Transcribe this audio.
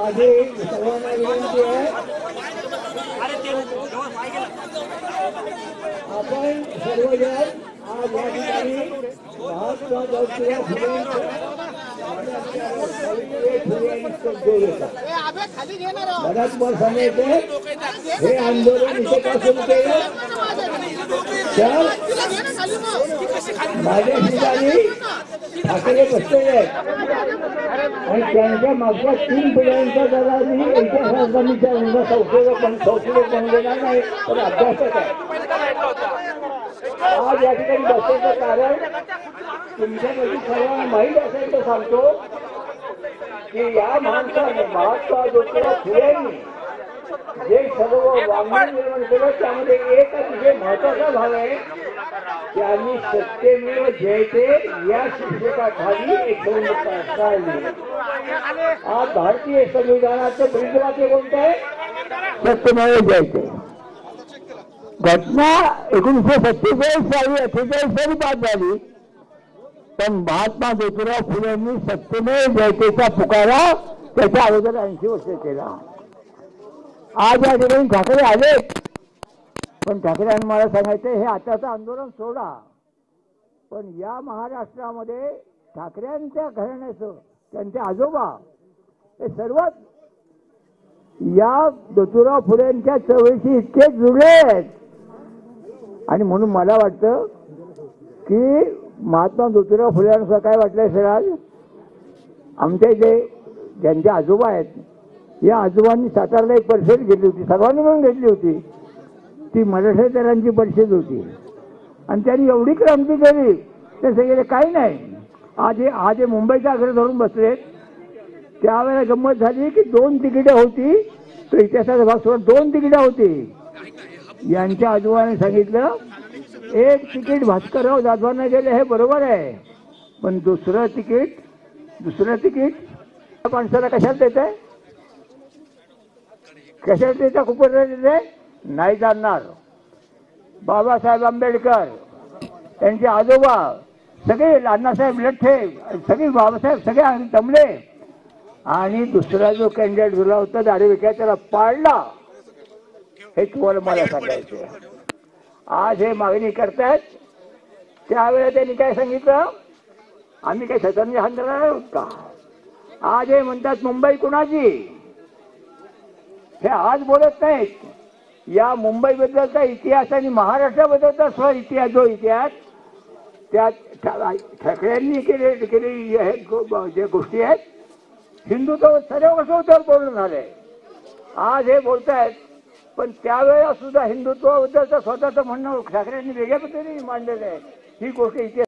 माझी सर्वांना विनंती आहे, आपण सर्वजण आज या ठिकाणी महात्मा ज्योतिराव मनात मला सांगायचं हे आंदोलन इथे का सुरू केलं तर माझ्या ठिकाणी ठाकरे बसलेले आहेत आणि त्यांच्या मागच्या 3 पिढ्यांचा जरा मी इतिहासाचा संशोधक बनलेला नाही पण अभ्यासक आहे। आज या ठिकाणी बसण्याचं कारण तुमच्यापैकी सर्वांना माहीत असेल तर सांगतो की या माणसाने महात्मा ज्योतिराव फुलेंनी जे सर्व वाङ्मय निर्माण केलं त्यामध्ये एक अतिशय महत्वाचा भाग आहे, त्यांनी सत्यमेव जयते या शीर्षकाखाली एक काढली। आज भारतीय संविधानाचं ब्रीदवाक्य कोणतं आहे? सत्यमेव जयते। घटना 1947 साली 48 साली बाद झाली, पण महात्मा ज्योतिराव फुलेंनी सत्यमेव जयतेचा पुकारा त्याच्या अगोदर 80 वर्ष केला। आज या ठिकाणी ठाकरे आले, पण ठाकरेंनी मला सांगायचं हे आताचं आंदोलन सोडा, पण या महाराष्ट्रामध्ये ठाकरेंच्या घराण्याचं त्यांचे आजोबा हे सर्वात या ज्योतिराव फुलेंच्या चळवळीशी इतके जुळले आहेत आणि म्हणून मला वाटतं की महात्मा ज्योतिराव फुलेंचं काय वाटलंय सर, आज आमच्या इथे ज्यांचे आजोबा आहेत या आजोबांनी सातारला एक परिषद घेतली होती, सर्वांनी मिळून घेतली होती, ती मराठेतरांची परिषद होती आणि त्यांनी एवढी क्रांती केली ते सगळे काही नाही। आज हे मुंबईचा आग्रह धरून बसले, त्यावेळेला गंमत झाली की 2 तिकिटे होती, तो इतिहासाचा भाग सोडून 2 तिकिटे होती। यांच्या आजोबांनी सांगितलं एक तिकीट भास्करराव जाधवांना गेले हे बरोबर आहे, पण दुसरं तिकीट माणसाला कशाला देत आहे, कशाला त्याचा खूप देते नाही जाणणार। बाबासाहेब आंबेडकर त्यांचे आजोबा सगळे, अण्णासाहेब लठ्ठे सगळे, बाबासाहेब सगळे जमले आणि दुसरा जो कॅन्डिडेट दिला होता दाढी त्याला पाडला। हे तुम्हाला मला सांगायचं। आज हे मागणी करतायत, त्यावेळेला त्यांनी काय सांगितलं, आम्ही काही स्वतंत्र आंदोलन आहोत का? आज हे म्हणतात मुंबई कुणाची, हे आज बोलत नाहीत। या मुंबई बद्दलचा इतिहास आणि महाराष्ट्राबद्दलचा इतिहास जो इतिहास त्यात ठाकरेंनी केलेली जे गोष्टी आहेत, हिंदुत्व सर्व वर्षावर बोलणं झालंय। आज हे बोलतायत, पण त्यावेळेला सुद्धा हिंदुत्वाबद्दलचं स्वतःचं म्हणणं ठाकरेंनी वेगळ्या पद्धतीने मांडलेलं आहे। ही गोष्ट इतिहास